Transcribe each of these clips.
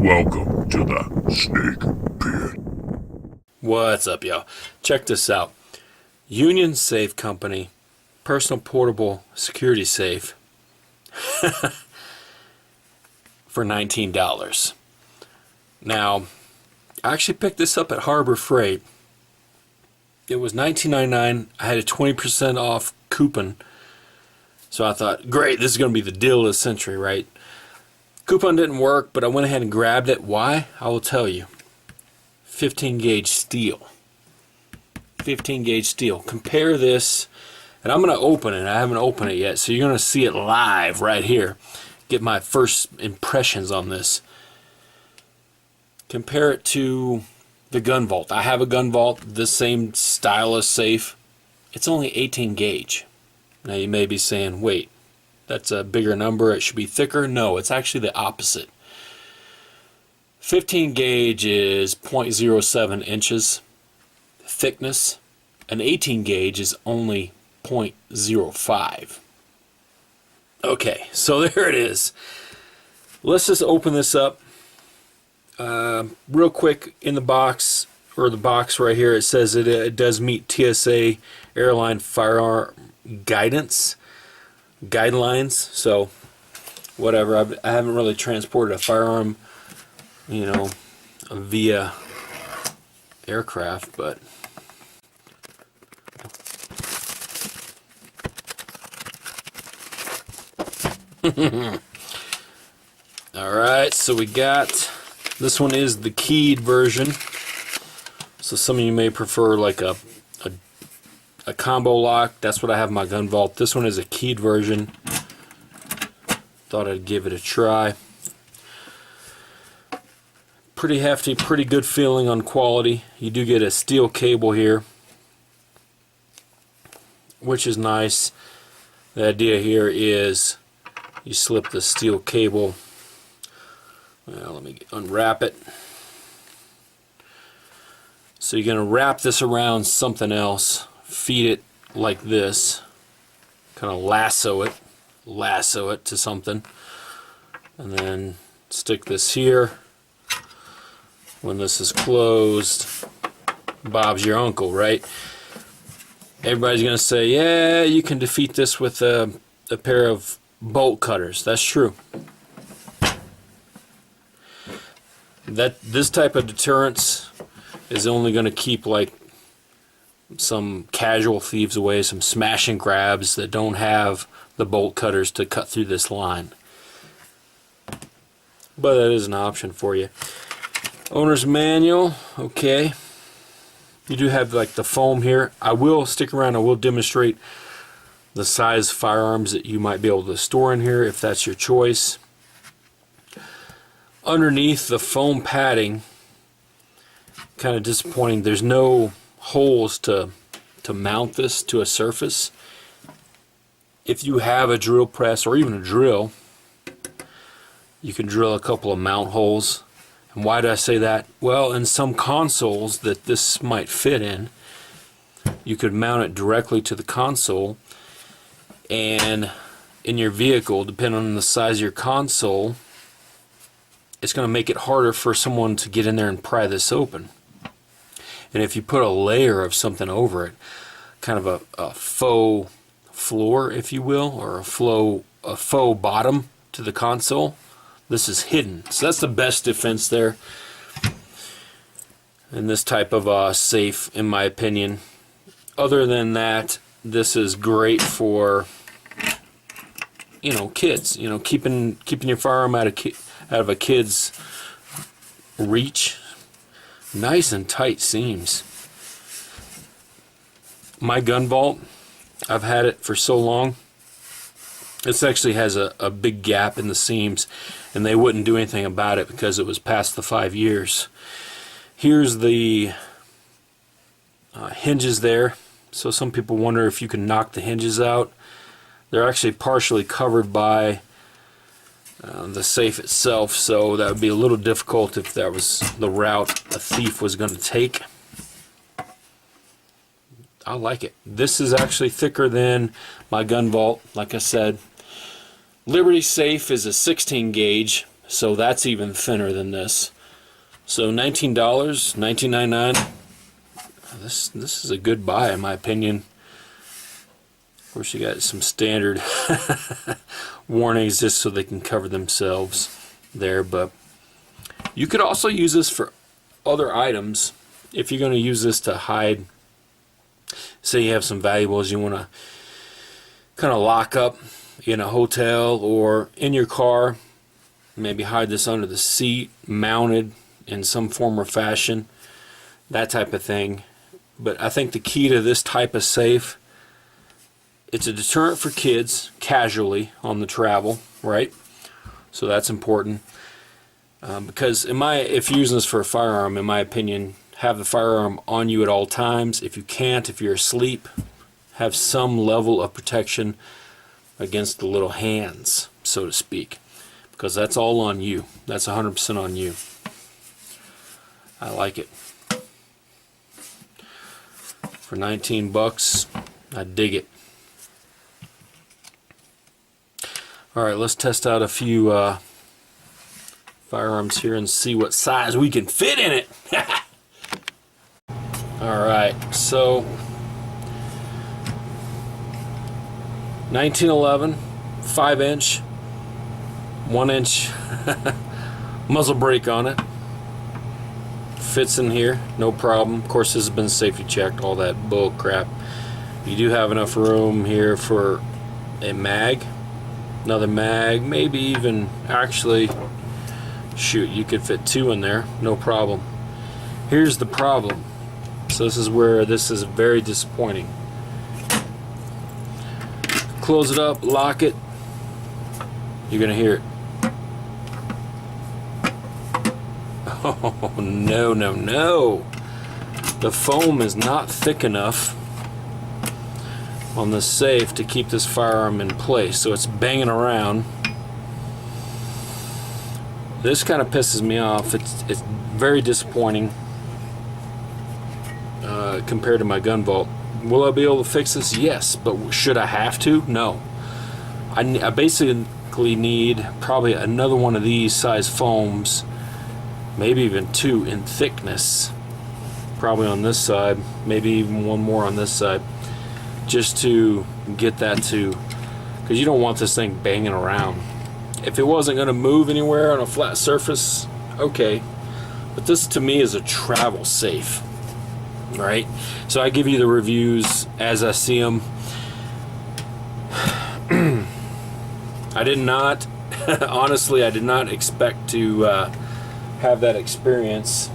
Welcome to the Snake Pit. What's up, y'all? Check this out. Union Safe Company, personal portable security safe for $19. Now, I actually picked this up at Harbor Freight. It was $19.99. I had a 20% off coupon. So I thought, great, this is going to be the deal of the century, right? Coupon didn't work, but I went ahead and grabbed it. Why? I will tell you. 15 gauge steel. 15 gauge steel. Compare this, and I'm going to open it. I haven't opened it yet, so you're going to see it live right here. Get my first impressions on this. Compare it to the Gunvault. I have a Gunvault, the same style of safe. It's only 18 gauge. Now you may be saying, wait, that's a bigger number, it should be thicker. No, it's actually the opposite. 15 gauge is 0.07 inches thickness, and 18 gauge is only 0.05. Okay, so there it is. Let's just open this up. Real quick, in the box, or the box right here, it says it does meet TSA airline firearm guidelines, so whatever. I haven't really transported a firearm, you know, via aircraft, but alright, so we got, this one is the keyed version, so some of you may prefer like a combo lock. That's what I have in my Gunvault. This one is a keyed version. Thought I'd give it a try. Pretty hefty, pretty good feeling on quality. You do get a steel cable here, which is nice. The idea here is you slip the steel cable. Well, let me unwrap it. So you're going to wrap this around something else, feed it like this, kind of lasso it to something, and then stick this here. When this is closed, Bob's your uncle, right? Everybody's going to say, yeah, you can defeat this with a pair of bolt cutters. That's true. This type of deterrence is only going to keep like some casual thieves away, some smash and grabs that don't have the bolt cutters to cut through this line. But that is an option for you. Owner's manual, okay. You do have like the foam here. I will stick around, I will demonstrate the size firearms that you might be able to store in here if that's your choice. Underneath the foam padding, kind of disappointing, there's no holes to mount this to a surface. If you have a drill press or even a drill, you can drill a couple of mount holes. And why do I say that? Well, in some consoles that this might fit in, you could mount it directly to the console, and in your vehicle, depending on the size of your console, it's going to make it harder for someone to get in there and pry this open. And if you put a layer of something over it, kind of a faux floor, if you will, or a faux bottom to the console, this is hidden. So that's the best defense there in this type of safe, in my opinion. Other than that, this is great for, you know, kids. You know, keeping your firearm out of a kid's reach. Nice and tight seams. My Gunvault, I've had it for so long. This actually has a big gap in the seams, and they wouldn't do anything about it because it was past the 5 years. Here's the hinges there. So some people wonder if you can knock the hinges out. They're actually partially covered by the safe itself, so that would be a little difficult if that was the route a thief was going to take. I like it. This is actually thicker than my Gunvault, like I said. Liberty Safe is a 16 gauge, So that's even thinner than this. So $19, $19.99. This is a good buy in my opinion. Of course, you got some standard warnings just so they can cover themselves there, but you could also use this for other items. If you're going to use this to hide, say you have some valuables you want to kind of lock up in a hotel or in your car, maybe hide this under the seat, mounted in some form or fashion, that type of thing. But I think the key to this type of safe, it's a deterrent for kids casually on the travel, right? So that's important. Because if you're using this for a firearm, in my opinion, have the firearm on you at all times. If you can't, if you're asleep, have some level of protection against the little hands, so to speak. Because that's all on you. That's 100% on you. I like it. For 19 bucks, I dig it. Alright, let's test out a few firearms here and see what size we can fit in it. Alright, so 1911, 5-inch, 1-inch muzzle brake on it. Fits in here, no problem. Of course, this has been safety checked, all that bull crap. You do have enough room here for a mag, another mag, maybe even, actually, shoot, you could fit 2 in there, no problem. Here's the problem. So this is where this is very disappointing. Close it up, lock it, you're gonna hear it. Oh, no, no, no. The foam is not thick enough on the safe to keep this firearm in place, so it's banging around. This kind of pisses me off. It's very disappointing compared to my Gunvault. Will I be able to fix this? Yes, but should I have to? No. I basically need probably another one of these size foams, maybe even 2 in thickness, probably on this side, maybe even one more on this side, just to get that to, because you don't want this thing banging around. If it wasn't going to move anywhere on a flat surface, okay, but this to me is a travel safe, right? So I give you the reviews as I see them. I did not honestly, I did not expect to have that experience.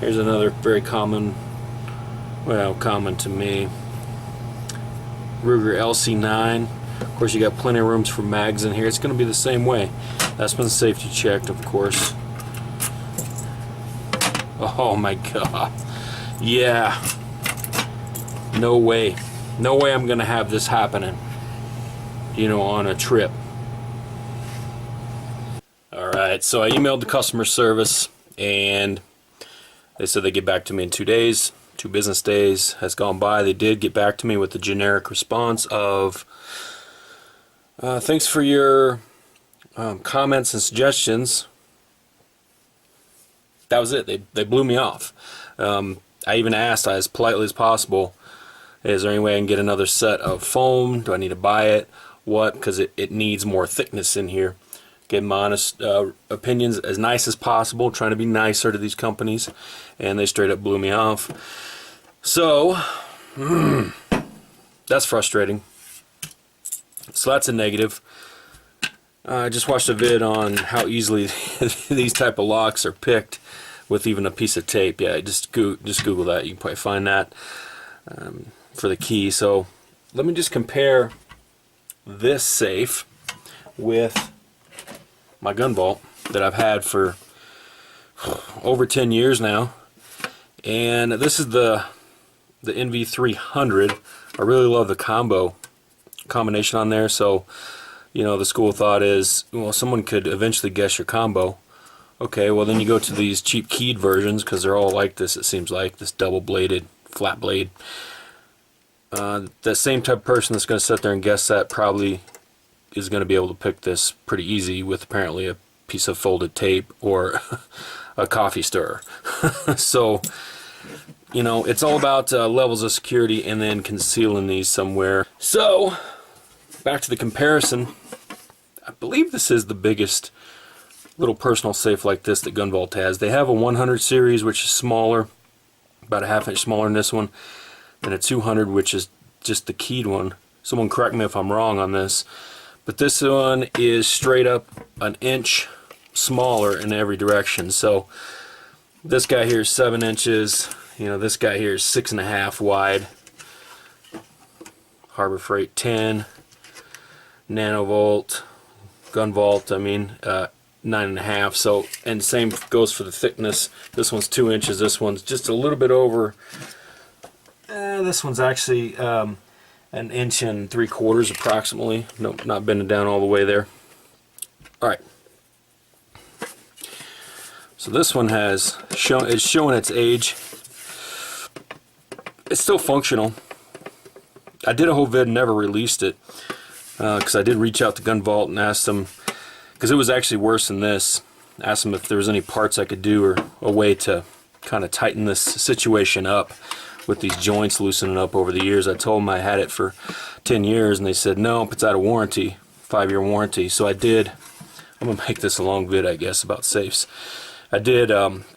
Here's another very common, well, common to me, Ruger LC9. Of course, you got plenty of rooms for mags in here. It's going to be the same way. That's been safety checked, of course. Oh my god. Yeah. No way. No way I'm going to have this happening, you know, on a trip. Alright, so I emailed the customer service and they said they'd get back to me in 2 days. 2 business days has gone by. They did get back to me with the generic response of thanks for your comments and suggestions. That was it. They blew me off. I even asked as politely as possible, is there any way I can get another set of foam? Do I need to buy it? What? Because it needs more thickness in here. Give my honest opinions as nice as possible, trying to be nicer to these companies, and they straight up blew me off. So that's frustrating. So that's a negative. I just watched a vid on how easily these type of locks are picked with even a piece of tape. Yeah, just Google that. You can probably find that for the key. So let me just compare this safe with my Gunvault that I've had for over 10 years now. And this is the NV300. I really love the combination on there. So, you know, the school of thought is, well, someone could eventually guess your combo. Okay, well then you go to these cheap keyed versions, because they're all like this, it seems like, this double bladed, flat blade. That same type of person that's going to sit there and guess that probably is going to be able to pick this pretty easy with apparently a piece of folded tape or a coffee stirrer. So, you know, it's all about levels of security and then concealing these somewhere. So, back to the comparison. I believe this is the biggest little personal safe like this that Gunvault has. They have a 100 series, which is smaller, about a ½ inch smaller than this one, and a 200, which is just the keyed one. Someone correct me if I'm wrong on this, but this one is straight up an inch smaller in every direction. So this guy here is 7 inches, you know, this guy here is 6.5 wide. Harbor Freight 10, Nanovolt, Gunvault, I mean, 9.5. So, and same goes for the thickness. This one's 2 inches. This one's just a little bit over. This one's actually 1 3/4 inches approximately. Nope, not bending down all the way there. All right. So this one has it's showing its age. It's still functional. I did a whole vid and never released it because I did reach out to Gunvault and asked them, because it was actually worse than this. Asked them if there was any parts I could do or a way to kind of tighten this situation up with these joints loosening up over the years. I told them I had it for 10 years and they said nope, it's out of warranty, 5-year warranty. So I did, I'm gonna make this a long vid I guess about safes. I did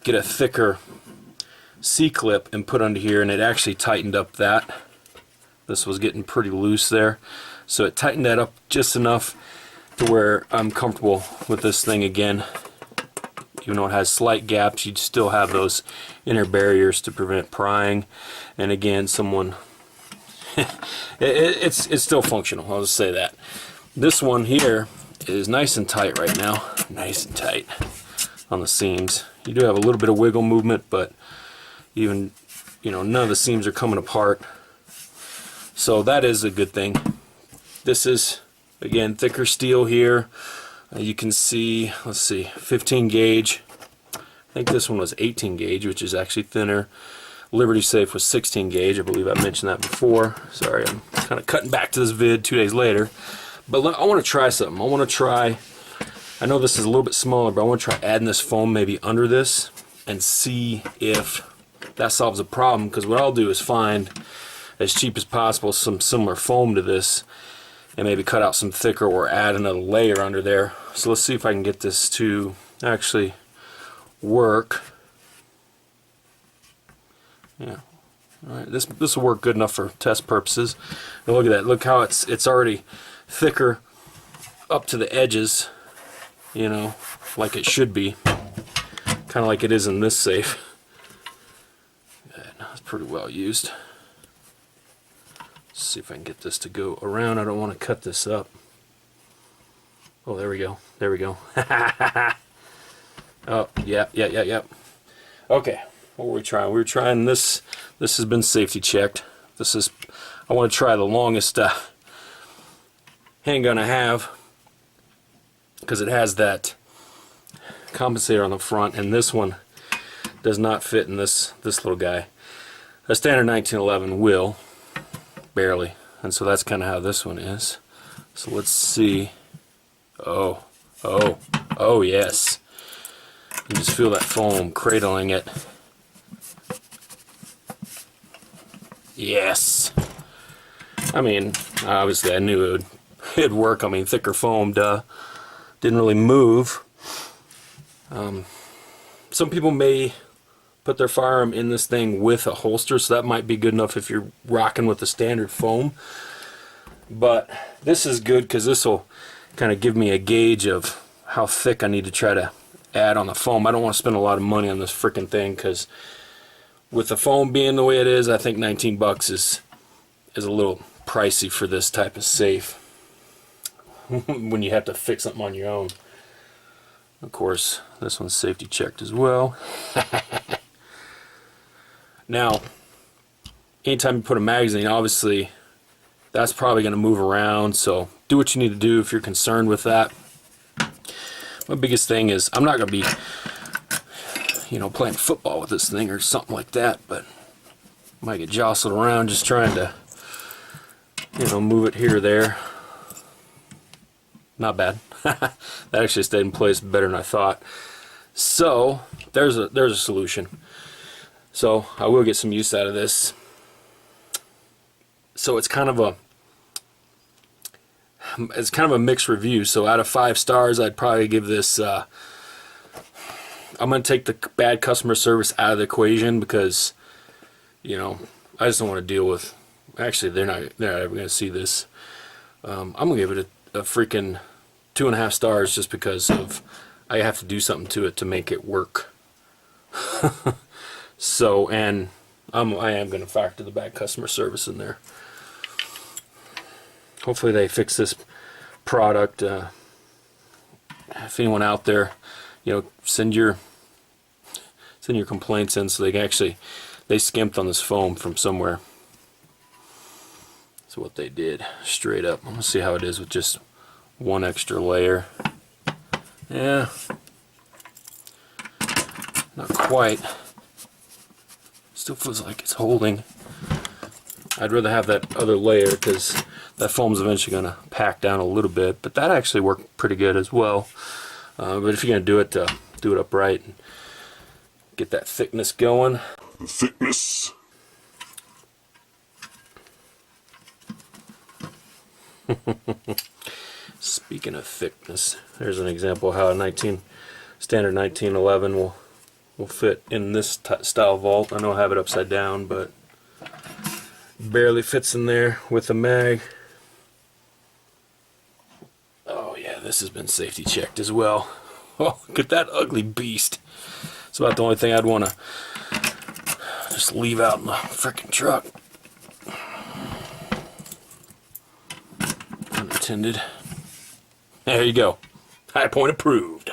get a thicker C-clip and put under here, and it actually tightened up that. This was getting pretty loose there, so it tightened that up just enough to where I'm comfortable with this thing again. Even though it has slight gaps, you'd still have those inner barriers to prevent prying. And again, someone it's still functional, I'll just say that. This one here is nice and tight right now, nice and tight on the seams. You do have a little bit of wiggle movement, but even, you know, none of the seams are coming apart, so that is a good thing. This is again thicker steel here. You can see, let's see, 15 gauge. I think this one was 18 gauge, which is actually thinner. Liberty Safe was 16 gauge. I believe I mentioned that before. Sorry, I'm kind of cutting back to this vid 2 days later. But I want to try something. I want to try, I know this is a little bit smaller, but I want to try adding this foam maybe under this and see if that solves the problem. Because what I'll do is find, as cheap as possible, some similar foam to this and maybe cut out some thicker or add another layer under there. So let's see if I can get this to actually work. Yeah, all right. This will work good enough for test purposes. And look at that. Look how it's already thicker up to the edges. You know, like it should be. Kind of like it is in this safe. It's pretty well used. Let's see if I can get this to go around. I don't want to cut this up. Oh, there we go. There we go. Oh, yeah. Okay, what were we trying? We were trying this. This has been safety checked. This is, I want to try the longest handgun I have, because it has that compensator on the front, and this one does not fit in this little guy. A standard 1911 will, barely, and so that's kind of how this one is. So let's see. Oh yes, you just feel that foam cradling it. Yes. I mean, obviously I knew it'd work. I mean, thicker foam, duh. Didn't really move. Some people may put their firearm in this thing with a holster, so that might be good enough if you're rocking with the standard foam. But this is good because this will kind of give me a gauge of how thick I need to try to add on the foam. I don't want to spend a lot of money on this freaking thing, because with the foam being the way it is, I think 19 bucks is a little pricey for this type of safe when you have to fix something on your own. Of course, this one's safety checked as well. Now, anytime you put a magazine, obviously that's probably going to move around, so do what you need to do if you're concerned with that. My biggest thing is I'm not going to be, you know, playing football with this thing or something like that, but I might get jostled around just trying to, you know, move it here or there. not bad. That actually stayed in place better than I thought. So there's a solution. So I will get some use out of this. So it's kind of a mixed review. So out of 5 stars, I'd probably give this. I'm gonna take the bad customer service out of the equation because, you know, I just don't want to deal with. Actually, they're not ever gonna see this. I'm gonna give it a freaking 2.5 stars just because of I have to do something to it to make it work. So, and I am going to factor the bad customer service in there. Hopefully they fix this product. If anyone out there, you know, send your complaints in so they can actually, they skimped on this foam from somewhere. That's what they did, straight up. I'm going to see how it is with just one extra layer. Yeah, not quite. Still feels like it's holding. I'd rather have that other layer because that foam's eventually going to pack down a little bit, but that actually worked pretty good as well. But if you're going to do it upright and get that thickness going. Thickness. Speaking of thickness, there's an example of how a standard 1911 will fit in this style vault. I know I have it upside down, but barely fits in there with the mag. Oh yeah, this has been safety checked as well. Oh, look at that ugly beast. It's about the only thing I'd want to just leave out in the frickin' truck. Unintended. There you go. High point approved.